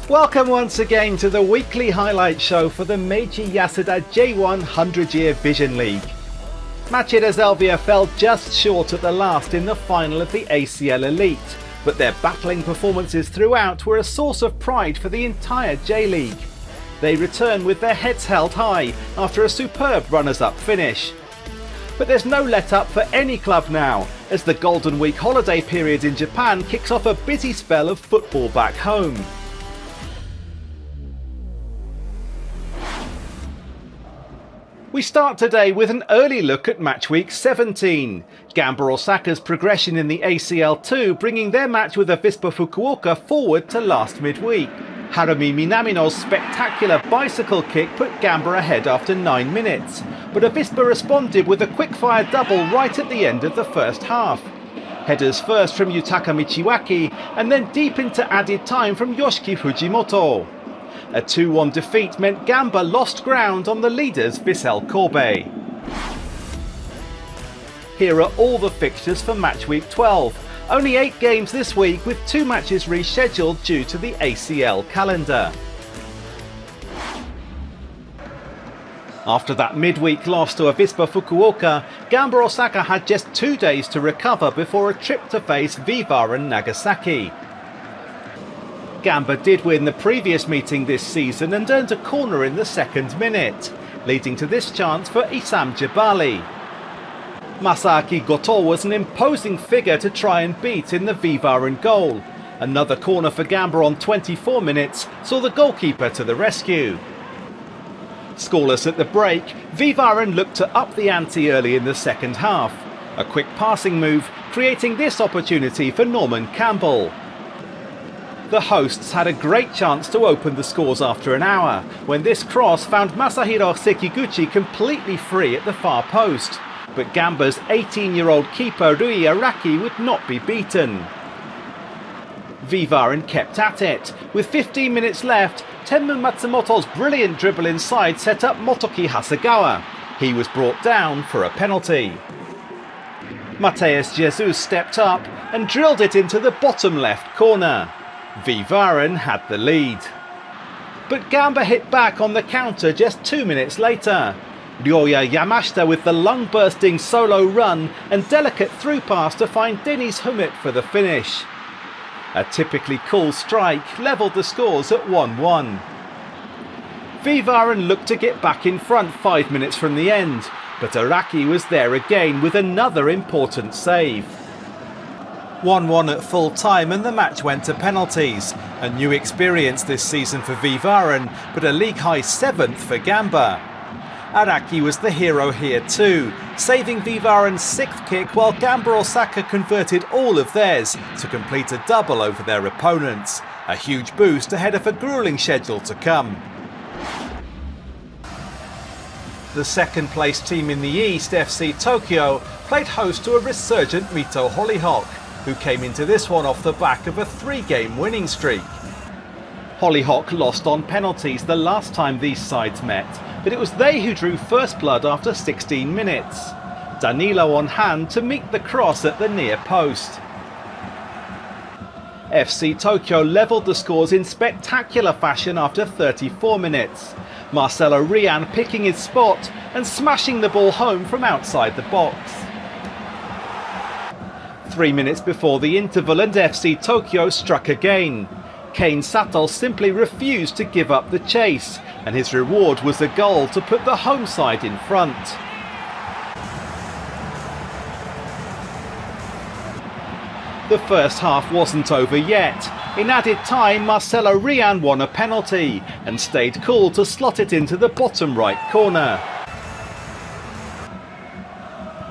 Welcome once again to the weekly highlight show for the Meiji Yasuda J1 100-year Vision League. Machida Zelvia fell just short at the last in the final of the ACL Elite, but their battling performances throughout were a source of pride for the entire J.League. They return with their heads held high after a superb runners-up finish. But there's no let-up for any club now, as the Golden Week holiday period in Japan kicks off a busy spell of football back home. We start today with an early look at match week 17. Gamba Osaka's progression in the ACL2 bringing their match with Avispa Fukuoka forward to last midweek. Harumi Minamino's spectacular bicycle kick put Gamba ahead after 9 minutes, but Avispa responded with a quick-fire double right at the end of the first half. Headers first from Yutaka Michiwaki and then deep into added time from Yoshiki Fujimoto. A 2-1 defeat meant Gamba lost ground on the leaders Vissel Kobe. Here are all the fixtures for match week 12. Only 8 games this week with 2 matches rescheduled due to the ACL calendar. After that midweek loss to Avispa Fukuoka, Gamba Osaka had just 2 days to recover before a trip to face V-Varen Nagasaki. Gamba did win the previous meeting this season and earned a corner in the second minute, leading to this chance for Issam Jebali. Masaaki Goto was an imposing figure to try and beat in the V-Varen goal. Another corner for Gamba on 24 minutes saw the goalkeeper to the rescue. Scoreless at the break, V-Varen looked to up the ante early in the second half. A quick passing move, creating this opportunity for Norman Campbell. The hosts had a great chance to open the scores after an hour, when this cross found Masahiro Sekiguchi completely free at the far post. But Gamba's 18-year-old keeper Rui Araki would not be beaten. V-Varen kept at it. With 15 minutes left, Tenmu Matsumoto's brilliant dribble inside set up Motoki Hasegawa. He was brought down for a penalty. Mateus Jesus stepped up and drilled it into the bottom left corner. V-Varen had the lead. But Gamba hit back on the counter just 2 minutes later. Ryoya Yamashita with the lung-bursting solo run and delicate through pass to find Denis Humit for the finish. A typically cool strike levelled the scores at 1-1. V-Varen looked to get back in front 5 minutes from the end, but Araki was there again with another important save. 1-1 at full time and the match went to penalties. A new experience this season for V-Varen, but a league-high 7th for Gamba. Araki was the hero here too, saving V-Varen's 6th kick while Gamba Osaka converted all of theirs to complete a double over their opponents. A huge boost ahead of a gruelling schedule to come. The second place team in the East, FC Tokyo, played host to a resurgent Mito Hollyhock, who came into this one off the back of a 3-game winning streak. Hollyhock lost on penalties the last time these sides met, but it was they who drew first blood after 16 minutes. Danilo on hand to meet the cross at the near post. FC Tokyo levelled the scores in spectacular fashion after 34 minutes. Marcelo Rian picking his spot and smashing the ball home from outside the box. 3 minutes before the interval and FC Tokyo struck again. Kane Sato simply refused to give up the chase, and his reward was a goal to put the home side in front. The first half wasn't over yet. In added time, Marcelo Rian won a penalty and stayed cool to slot it into the bottom right corner.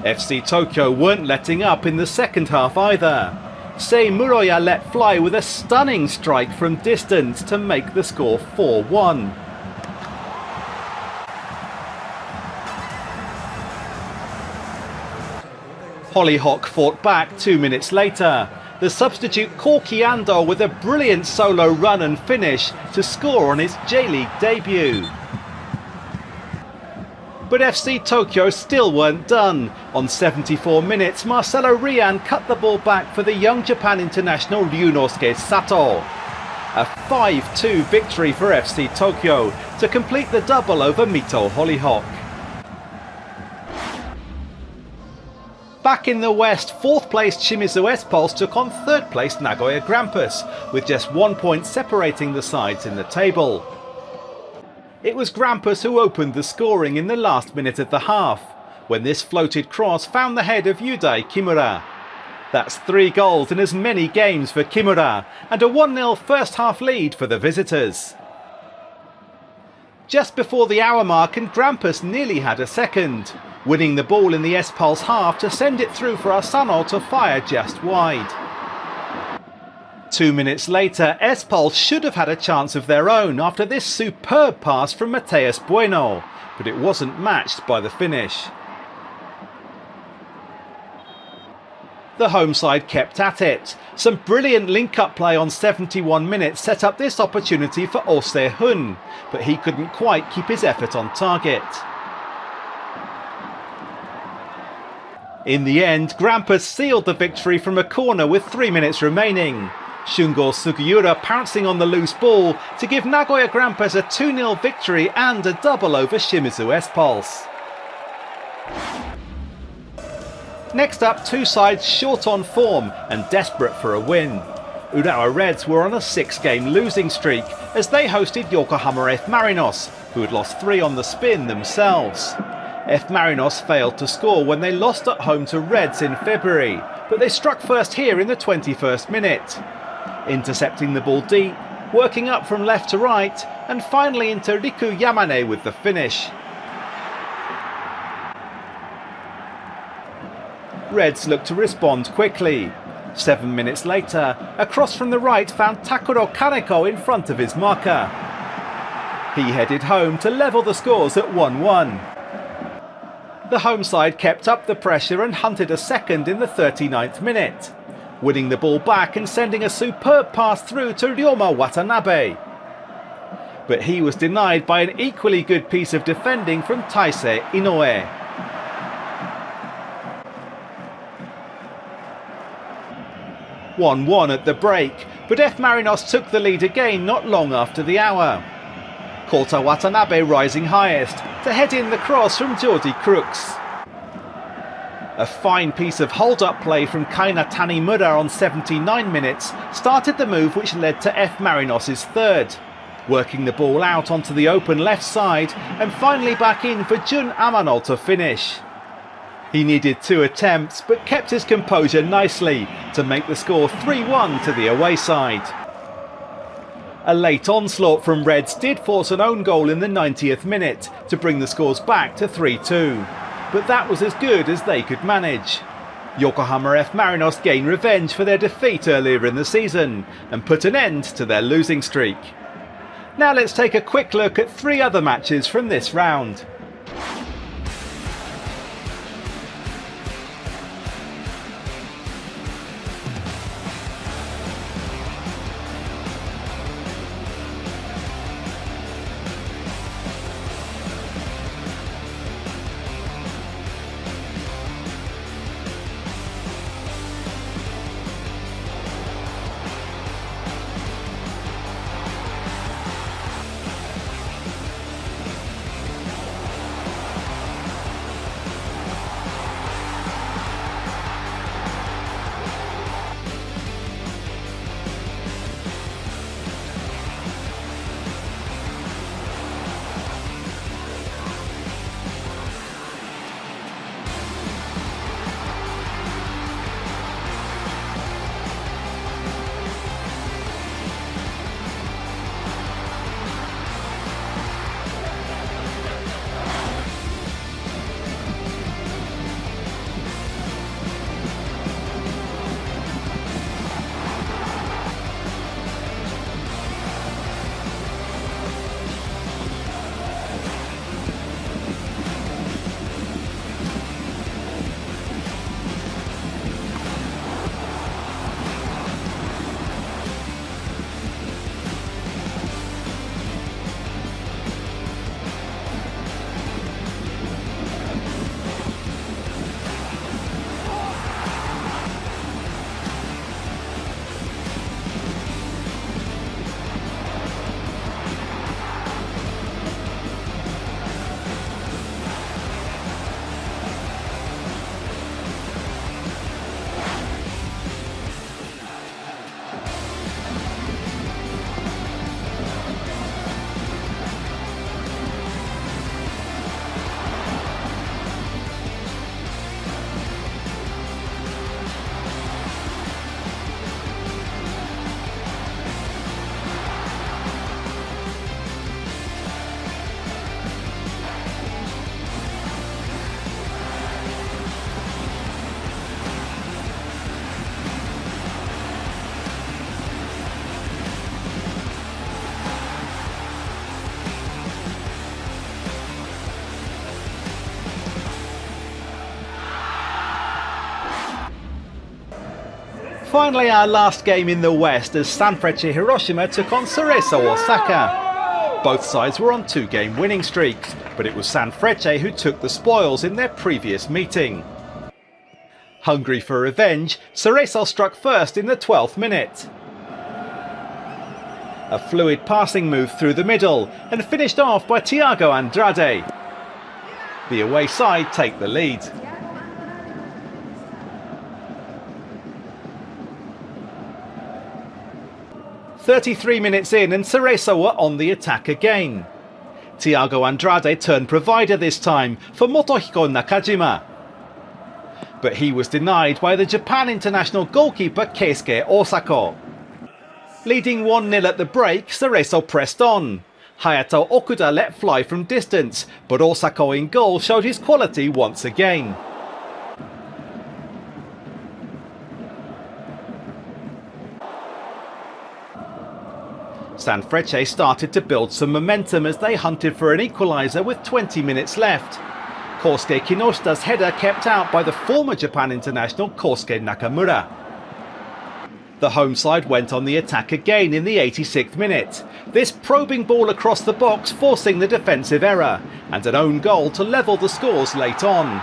FC Tokyo weren't letting up in the second half either. Sei Muroya let fly with a stunning strike from distance to make the score 4-1. Hollyhock fought back 2 minutes later. The substitute Korki Ando with a brilliant solo run and finish to score on his J.League debut. But FC Tokyo still weren't done. On 74 minutes, Marcelo Rian cut the ball back for the young Japan international Ryunosuke Sato. A 5-2 victory for FC Tokyo to complete the double over Mito Hollyhock. Back in the West, 4th placed Shimizu S-Pulse took on 3rd placed Nagoya Grampus, with just 1 point separating the sides in the table. It was Grampus who opened the scoring in the last minute of the half, when this floated cross found the head of Yudai Kimura. That's 3 goals in as many games for Kimura, and a 1-0 first half lead for the visitors. Just before the hour mark, and Grampus nearly had a second, winning the ball in the S-Pulse half to send it through for Asano to fire just wide. 2 minutes later, S-Pulse should have had a chance of their own after this superb pass from Mateus Bueno, but it wasn't matched by the finish. The home side kept at it. Some brilliant link-up play on 71 minutes set up this opportunity for Oh Se-hun, but he couldn't quite keep his effort on target. In the end, Grampus sealed the victory from a corner with 3 minutes remaining. Shungo Sugiura pouncing on the loose ball to give Nagoya Grampus a 2-0 victory and a double over Shimizu S-Pulse. Next up, 2 sides short on form and desperate for a win. Urawa Reds were on a 6-game losing streak as they hosted Yokohama F Marinos, who had lost 3 on the spin themselves. F Marinos failed to score when they lost at home to Reds in February, but they struck first here in the 21st minute. Intercepting the ball deep, working up from left to right, and finally into Riku Yamane with the finish. Reds looked to respond quickly. 7 minutes later, a cross from the right found Takuro Kaneko in front of his marker. He headed home to level the scores at 1-1. The home side kept up the pressure and hunted a second in the 39th minute, winning the ball back and sending a superb pass through to Ryoma Watanabe. But he was denied by an equally good piece of defending from Taisei Inoue. (1-1) at the break, but F Marinos took the lead again not long after the hour. Kota Watanabe rising highest to head in the cross from Jordi Crooks. A fine piece of hold-up play from Kaina Tanimura on 79 minutes started the move which led to F Marinos' third, working the ball out onto the open left side and finally back in for Jun Amano to finish. He needed 2 attempts but kept his composure nicely to make the score 3-1 to the away side. A late onslaught from Reds did force an own goal in the 90th minute to bring the scores back to 3-2, but that was as good as they could manage. Yokohama F Marinos gained revenge for their defeat earlier in the season and put an end to their losing streak. Now let's take a quick look at 3 other matches from this round. Finally, our last game in the West as Sanfrecce Hiroshima took on Cerezo Osaka. Both sides were on 2-game winning streaks, but it was Sanfrecce who took the spoils in their previous meeting. Hungry for revenge, Cerezo struck first in the 12th minute. A fluid passing move through the middle and finished off by Thiago Andrade. The away side take the lead. "33 minutes in and Cerezo were on the attack again. Thiago Andrade turned provider this time for Motohiko Nakajima. But he was denied by the Japan international goalkeeper Keisuke Osako. Leading 1-0 at the break, Cerezo pressed on. Hayato Okuda let fly from distance, but Osako in goal showed his quality once again. Sanfrecce started to build some momentum as they hunted for an equaliser with 20 minutes left. Kosuke Kinoshita's header kept out by the former Japan international Kosuke Nakamura. The home side went on the attack again in the 86th minute. This probing ball across the box forcing the defensive error, and an own goal to level the scores late on.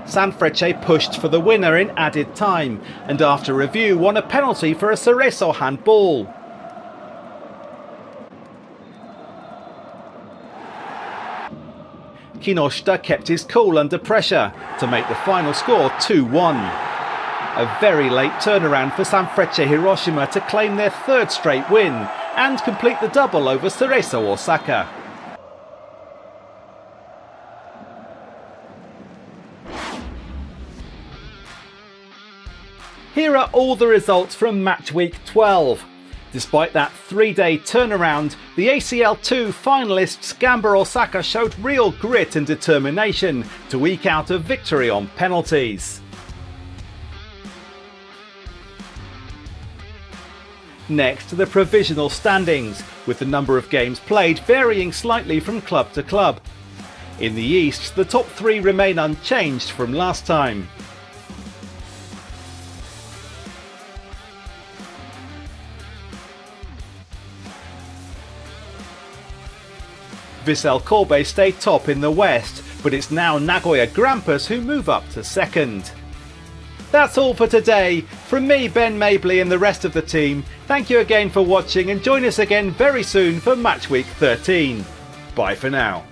Sanfrecce pushed for the winner in added time, and after review won a penalty for a Cerezo handball. Kinoshita kept his cool under pressure to make the final score 2-1. A very late turnaround for Sanfrecce Hiroshima to claim their 3rd straight win and complete the double over Cerezo Osaka. Here are all the results from match week 12. Despite that 3-day turnaround, the ACL2 finalists Gamba Osaka showed real grit and determination to eke out a victory on penalties. Next, the provisional standings, with the number of games played varying slightly from club to club. In the East, the top 3 remain unchanged from last time. Vissel Kobe stay top in the West, but it's now Nagoya Grampus who move up to 2nd. That's all for today. From me, Ben Mabley, and the rest of the team, thank you again for watching and join us again very soon for Match Week 13. Bye for now.